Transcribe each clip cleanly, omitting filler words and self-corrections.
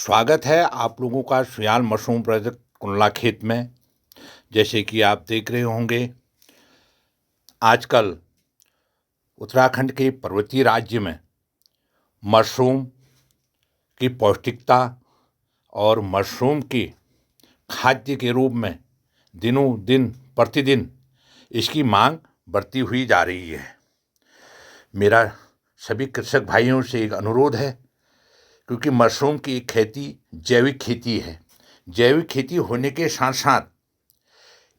स्वागत है आप लोगों का सुयाल मशरूम प्रोजेक्ट कुंडला खेत में। जैसे कि आप देख रहे होंगे, आजकल उत्तराखंड के पर्वतीय राज्य में मशरूम की पौष्टिकता और मशरूम की खाद्य के रूप में दिनों दिन प्रतिदिन इसकी मांग बढ़ती हुई जा रही है। मेरा सभी कृषक भाइयों से एक अनुरोध है, क्योंकि मशरूम की खेती जैविक खेती है। जैविक खेती होने के साथ साथ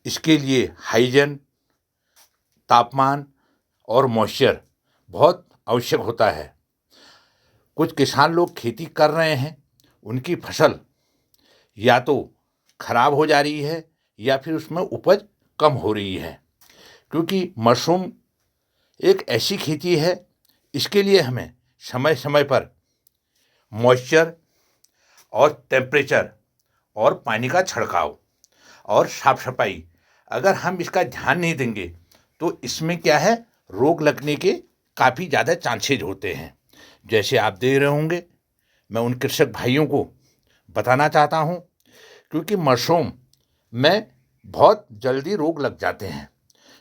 इसके लिए हाइजीन, तापमान और मॉइस्चर बहुत आवश्यक होता है। कुछ किसान लोग खेती कर रहे हैं, उनकी फसल या तो खराब हो जा रही है या फिर उसमें उपज कम हो रही है, क्योंकि मशरूम एक ऐसी खेती है, इसके लिए हमें समय समय पर मॉइस्चर और टेम्परेचर और पानी का छिड़काव और साफ सफाई, अगर हम इसका ध्यान नहीं देंगे तो इसमें क्या है, रोग लगने के काफ़ी ज़्यादा चांसेज होते हैं। जैसे आप देख रहे होंगे, मैं उन कृषक भाइयों को बताना चाहता हूँ, क्योंकि मशरूम में बहुत जल्दी रोग लग जाते हैं।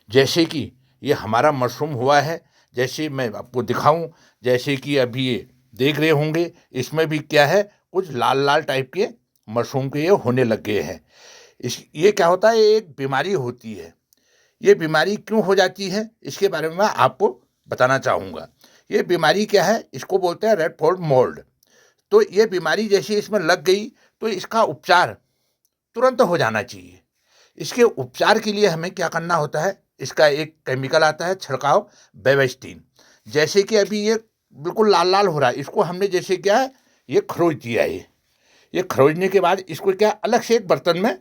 जैसे कि ये हमारा मशरूम हुआ है, जैसे मैं आपको दिखाऊं, जैसे कि अभी ये देख रहे होंगे, इसमें भी क्या है, कुछ लाल लाल टाइप के मशरूम के ये होने लग गए हैं। ये क्या होता है, एक बीमारी होती है। ये बीमारी क्यों हो जाती है, इसके बारे में मैं आपको बताना चाहूँगा। ये बीमारी क्या है, इसको बोलते हैं रेड फॉल्ट मोल्ड। तो ये बीमारी जैसे इसमें लग गई तो इसका उपचार तुरंत हो जाना चाहिए। इसके उपचार के लिए हमें क्या करना होता है, इसका एक केमिकल आता है छिड़काव, बेवेस्टीन। जैसे कि अभी ये बिल्कुल लाल लाल हो रहा है, इसको हमने जैसे क्या है, ये खरोच दिया है। ये खरोचने के बाद इसको क्या अलग से एक बर्तन में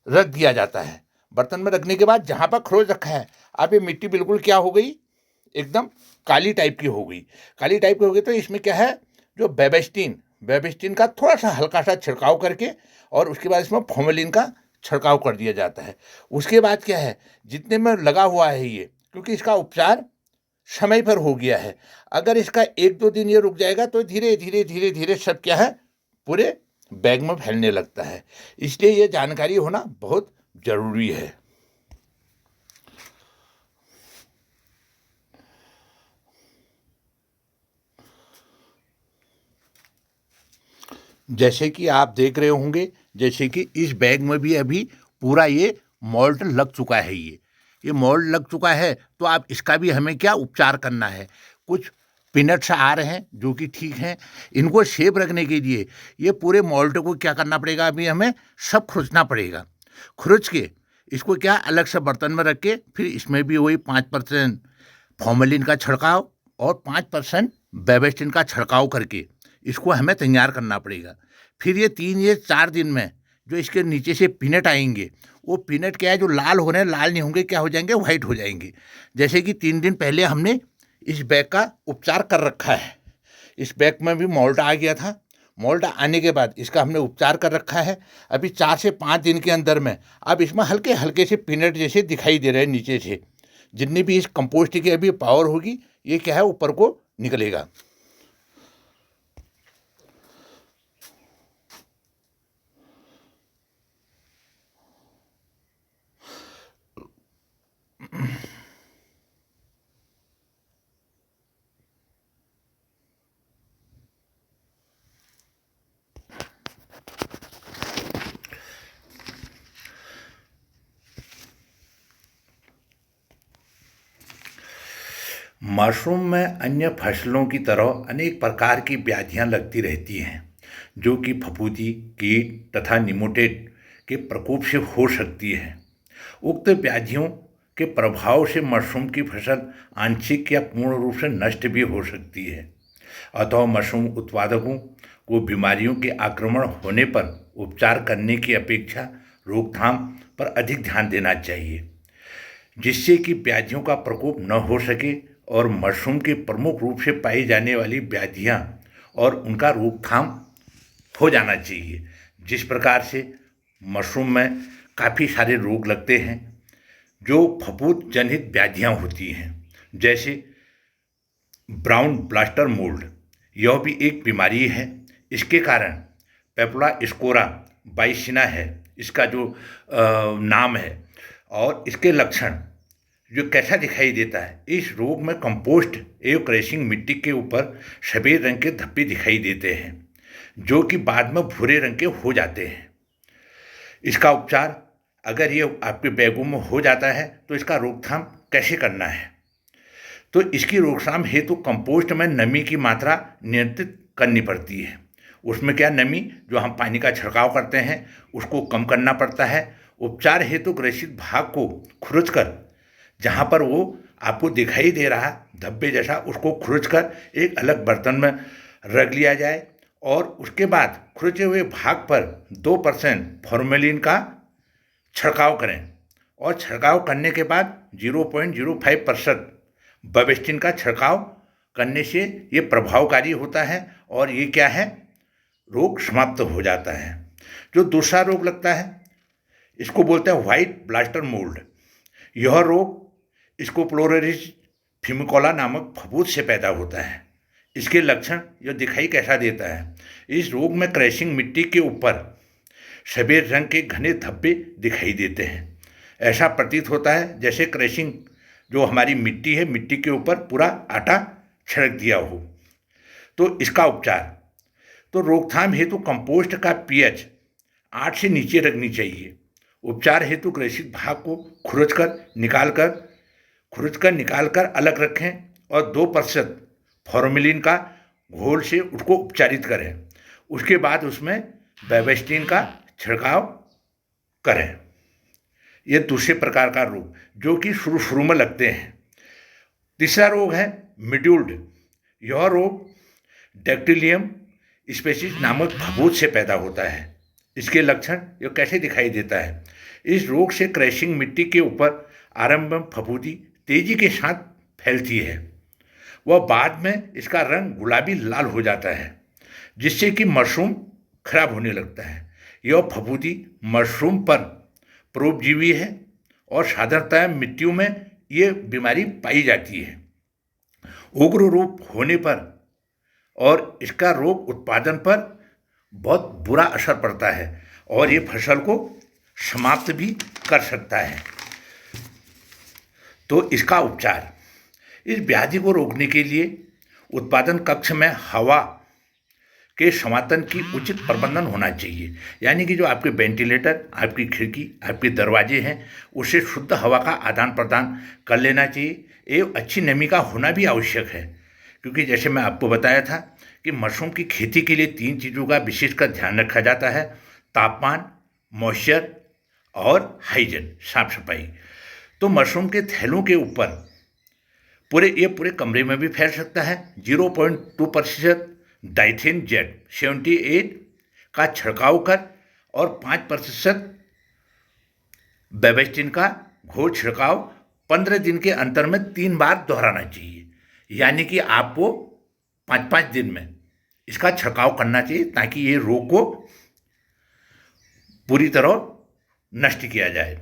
रख दिया जाता है। बर्तन में रखने के बाद जहाँ पर खरोच रखा है, अब ये मिट्टी बिल्कुल क्या हो गई, एकदम काली टाइप की हो गई। काली टाइप की हो गई तो इसमें क्या है, जो बेबेस्टीन का थोड़ा सा हल्का सा छिड़काव करके और उसके बाद इसमें फॉर्मेलिन का छिड़काव कर दिया जाता है। उसके बाद क्या है, जितने में लगा हुआ है ये, क्योंकि इसका उपचार समय पर हो गया है, अगर इसका 1-2 दिन ये रुक जाएगा तो धीरे धीरे धीरे धीरे सब क्या है, पूरे बैग में फैलने लगता है। इसलिए ये जानकारी होना बहुत जरूरी है। जैसे कि आप देख रहे होंगे, जैसे कि इस बैग में भी अभी पूरा ये मोल्ड लग चुका है। ये मोल्ड लग चुका है, तो आप इसका भी हमें क्या उपचार करना है। कुछ पीनट्स आ रहे हैं जो कि ठीक हैं, इनको सेफ रखने के लिए ये पूरे मोल्ड को क्या करना पड़ेगा, अभी हमें सब खुरचना पड़ेगा। खुरच के इसको क्या अलग से बर्तन में रख के फिर इसमें भी वही 5% फॉर्मेलिन का छिड़काव और 5% बेबेस्टिन का छिड़काव करके इसको हमें तैयार करना पड़ेगा। फिर ये 3 या 4 दिन में जो इसके नीचे से पीनट आएंगे, वो पीनट क्या है, जो लाल हो रहे हैं, लाल नहीं होंगे, क्या हो जाएंगे, वाइट हो जाएंगे। जैसे कि 3 दिन पहले हमने इस बैग का उपचार कर रखा है। इस बैग में भी मोल्ड आ गया था। मोल्ड आने के बाद इसका हमने उपचार कर रखा है। अभी 4 से 5 दिन के अंदर में अब इसमें हल्के हल्के से पीनट जैसे दिखाई दे रहे हैं नीचे से। जितनी भी इस कंपोस्ट की अभी पावर होगी, ये क्या है, ऊपर को निकलेगा। मशरूम में अन्य फसलों की तरह अनेक प्रकार की व्याधियां लगती रहती हैं, जो कि फफूंदी, कीट तथा निमोटेड के प्रकोप से हो सकती हैं। उक्त व्याधियों के प्रभाव से मशरूम की फसल आंशिक या पूर्ण रूप से नष्ट भी हो सकती है। अतः मशरूम उत्पादकों को बीमारियों के आक्रमण होने पर उपचार करने की अपेक्षा रोकथाम पर अधिक ध्यान देना चाहिए, जिससे कि व्याधियों का प्रकोप न हो सके और मशरूम के प्रमुख रूप से पाई जाने वाली व्याधियाँ और उनका रोकथाम हो जाना चाहिए। जिस प्रकार से मशरूम में काफ़ी सारे रोग लगते हैं, जो फफूंद जनित व्याधियाँ होती हैं, जैसे ब्राउन ब्लास्टर मोल्ड, यह भी एक बीमारी है। इसके कारण पेपुला स्कोरा बाइसिना है इसका जो नाम है। और इसके लक्षण जो कैसा दिखाई देता है, इस रोग में कंपोस्ट एवं क्रैशिंग मिट्टी के ऊपर सफ़ेद रंग के धब्बे दिखाई देते हैं जो कि बाद में भूरे रंग के हो जाते हैं। इसका उपचार, अगर ये आपके बैगों में हो जाता है तो इसका रोकथाम कैसे करना है, तो इसकी रोकथाम हेतु कंपोस्ट में नमी की मात्रा नियंत्रित करनी पड़ती है। उसमें क्या, नमी जो हम पानी का छिड़काव करते हैं उसको कम करना पड़ता है। उपचार हेतु ग्रसित भाग को खुरच कर, जहाँ पर वो आपको दिखाई दे रहा धब्बे जैसा, उसको खुरच कर एक अलग बर्तन में रख लिया जाए और उसके बाद खुरचे हुए भाग पर 2% फॉर्मेलिन का छिड़काव करें और छिड़काव करने के बाद 0.05% बेबिस्टिन का छिड़काव करने से ये प्रभावकारी होता है और ये क्या है, रोग समाप्त हो जाता है। जो दूसरा रोग लगता है इसको बोलते हैं व्हाइट ब्लास्टर मोल्ड। यह रोग स्कोपोलोरिस फिमिकोला नामक फफूंद से पैदा होता है। इसके लक्षण यह दिखाई कैसा देता है, इस रोग में क्रैशिंग मिट्टी के ऊपर सफ़ेद रंग के घने धब्बे दिखाई देते हैं। ऐसा प्रतीत होता है जैसे क्रैशिंग जो हमारी मिट्टी है, मिट्टी के ऊपर पूरा आटा छिड़क दिया हो। तो इसका उपचार, तो रोकथाम हेतु कंपोस्ट का पीएच 8 से नीचे रखनी चाहिए। उपचार हेतु ग्रसित भाग को खुरच कर निकाल कर अलग रखें और 2% फॉर्मेलिन का घोल से उसको उपचारित करें। उसके बाद उसमें बेबिस्टिन का छिड़काव करें। ये दूसरे प्रकार का रोग जो कि शुरू में लगते हैं। तीसरा रोग है मिड्यूल्ड। यह रोग डैक्टिलियम स्पेसीज नामक फफूंद से पैदा होता है। इसके लक्षण यह कैसे दिखाई देता है, इस रोग से क्रैशिंग मिट्टी के ऊपर आरंभ में फफूंदी तेजी के साथ फैलती है। वह बाद में इसका रंग गुलाबी लाल हो जाता है जिससे कि मशरूम खराब होने लगता है। यह फफूंदी मशरूम पर परोपजीवी है और साधारणतः मिट्टियों में ये बीमारी पाई जाती है। उग्र रूप होने पर और इसका रोग उत्पादन पर बहुत बुरा असर पड़ता है और ये फसल को समाप्त भी कर सकता है। तो इसका उपचार, इस व्याधि को रोकने के लिए उत्पादन कक्ष में हवा के समातन की उचित प्रबंधन होना चाहिए। यानी कि जो आपके वेंटिलेटर, आपकी खिड़की, आपके दरवाजे हैं, उससे शुद्ध हवा का आदान प्रदान कर लेना चाहिए। एवं अच्छी नमी का होना भी आवश्यक है, क्योंकि जैसे मैं आपको बताया था कि मशरूम की खेती के लिए 3 चीज़ों का विशेषकर ध्यान रखा जाता है: तापमान, मॉइस्चर और हाइजीन, साफ सफाई। तो मशरूम के थैलों के ऊपर पूरे कमरे में भी फैल सकता है। 0.2% डाइथेन जेट 78 का छिड़काव कर और 5% बेबिस्टिन का घोल छिड़काव 15 दिन के अंतर में 3 बार दोहराना चाहिए। यानी कि आपको 5-5 दिन में इसका छिड़काव करना चाहिए ताकि ये रोग को पूरी तरह नष्ट किया जाए।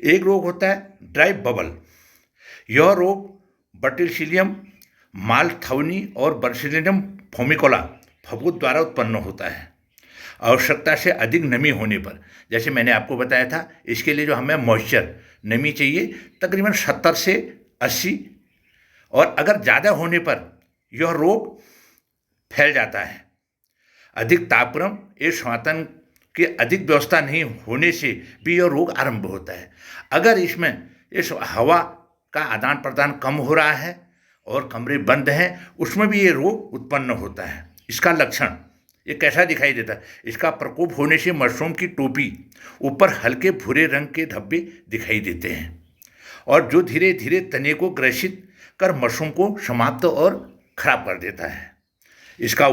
एक रोग होता है ड्राई बबल। यह रोग बर्टिसिलियम मालथाउनी और बर्सिलियम फोमिकोला फफूंद द्वारा उत्पन्न होता है। आवश्यकता से अधिक नमी होने पर, जैसे मैंने आपको बताया था, इसके लिए जो हमें मॉइस्चर, नमी चाहिए तकरीबन 70 से 80, और अगर ज़्यादा होने पर यह रोग फैल जाता है। अधिक तापक्रम एवं समातन की अधिक व्यवस्था नहीं होने से भी यह रोग आरंभ होता है। अगर इसमें इस हवा का आदान प्रदान कम हो रहा है और कमरे बंद हैं, उसमें भी ये रोग उत्पन्न होता है। इसका लक्षण ये कैसा दिखाई देता है, इसका प्रकोप होने से मशरूम की टोपी ऊपर हल्के भूरे रंग के धब्बे दिखाई देते हैं और जो धीरे धीरे तने को ग्रसित कर मशरूम को समाप्त और खराब कर देता है। इसका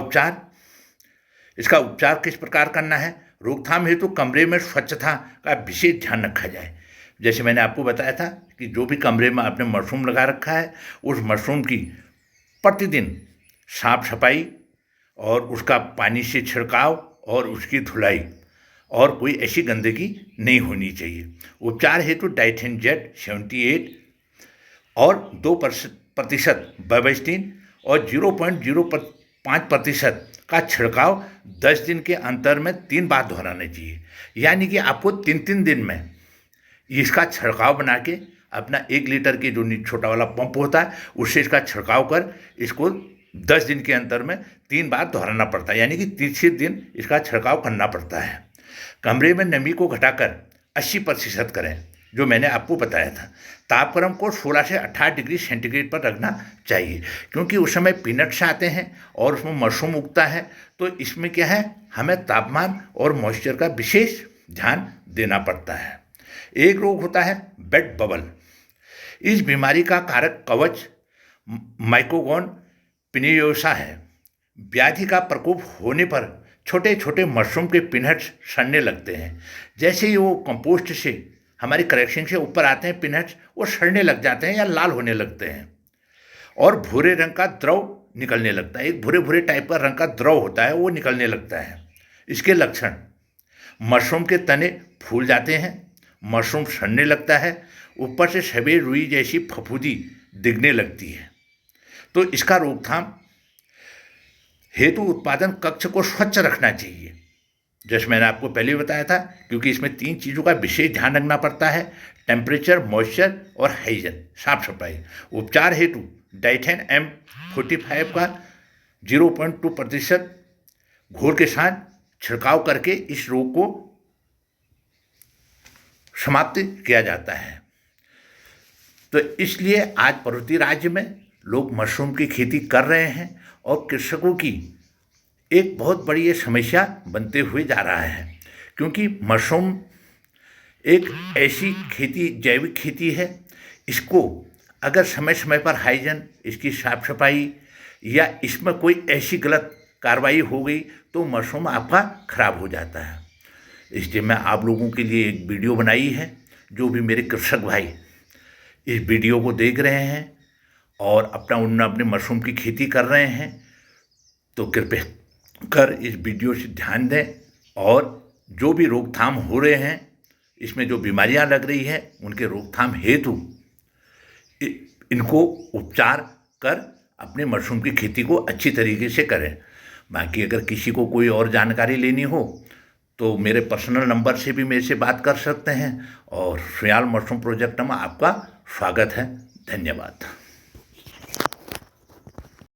उपचार किस प्रकार करना है? रोकथाम हेतु कमरे में स्वच्छता का विशेष ध्यान रखा जाए। जैसे मैंने आपको बताया था कि जो भी कमरे में आपने मशरूम लगा रखा है, उस मशरूम की प्रतिदिन साफ सफाई और उसका पानी से छिड़काव और उसकी धुलाई, और कोई ऐसी गंदगी नहीं होनी चाहिए। उपचार हेतु डाइथेन जेट 78 और 2% बेबिस्टिन और 0.05% का छिड़काव 10 दिन के अंतर में 3 बार दोहराना चाहिए। यानी कि आपको 3-3 दिन में इसका छिड़काव बना के अपना 1 लीटर की जो छोटा वाला पंप होता है उससे इसका छिड़काव कर इसको 10 दिन के अंतर में 3 बार दोहराना पड़ता है। यानी कि 30 दिन इसका छिड़काव करना पड़ता है। कमरे में नमी को घटाकर 80% करें, जो मैंने आपको बताया था। तापक्रम को 16 से 18 डिग्री सेंटीग्रेड पर रखना चाहिए, क्योंकि उस समय पीनट्स आते हैं और उसमें मशरूम उगता है। तो इसमें क्या है, हमें तापमान और मॉइस्चर का विशेष ध्यान देना पड़ता है। एक रोग होता है बेड बबल। इस बीमारी का कारक कवच माइकोगोन पिनियोसा है। व्याधि का प्रकोप होने पर छोटे छोटे मशरूम के पिनट्स सड़ने लगते हैं। जैसे ही वो कंपोस्ट से हमारी करेक्शन से ऊपर आते हैं पिनट्स, वो सड़ने लग जाते हैं या लाल होने लगते हैं और भूरे रंग का द्रव निकलने लगता है। एक भूरे भूरे टाइप का रंग का द्रव होता है, वो निकलने लगता है। इसके लक्षण, मशरूम के तने फूल जाते हैं, मशरूम सड़ने लगता है, ऊपर से सफ़ेद रुई जैसी फफूंदी दिखने लगती है। तो इसका रोकथाम हेतु उत्पादन कक्ष को स्वच्छ रखना चाहिए, जैसे मैंने आपको पहले बताया था, क्योंकि इसमें 3 चीज़ों का विशेष ध्यान रखना पड़ता है: टेम्परेचर, मॉइस्चर और हाइजीन, साफ सफाई। उपचार हेतु डाइथेन M45 का 0.2% घोल के साथ छिड़काव करके इस रोग को समाप्त किया जाता है। तो इसलिए आज पर्वतीय राज्य में लोग मशरूम की खेती कर रहे हैं और कृषकों की एक बहुत बड़ी ये समस्या बनते हुए जा रहा है, क्योंकि मशरूम एक ऐसी खेती, जैविक खेती है। इसको अगर समय समय पर हाइजीन, इसकी साफ सफाई या इसमें कोई ऐसी गलत कार्रवाई हो गई तो मशरूम आपका खराब हो जाता है। इसलिए मैं आप लोगों के लिए एक वीडियो बनाई है। जो भी मेरे कृषक भाई इस वीडियो को देख रहे हैं और अपने मशरूम की खेती कर रहे हैं, तो कृपया कर इस वीडियो से ध्यान दें और जो भी रोकथाम हो रहे हैं, इसमें जो बीमारियां लग रही हैं, उनके रोकथाम हेतु इनको उपचार कर अपने मशरूम की खेती को अच्छी तरीके से करें। बाकी अगर किसी को कोई और जानकारी लेनी हो तो मेरे पर्सनल नंबर से भी मेरे से बात कर सकते हैं। और सुयाल मशरूम प्रोजेक्ट में आपका स्वागत है। धन्यवाद।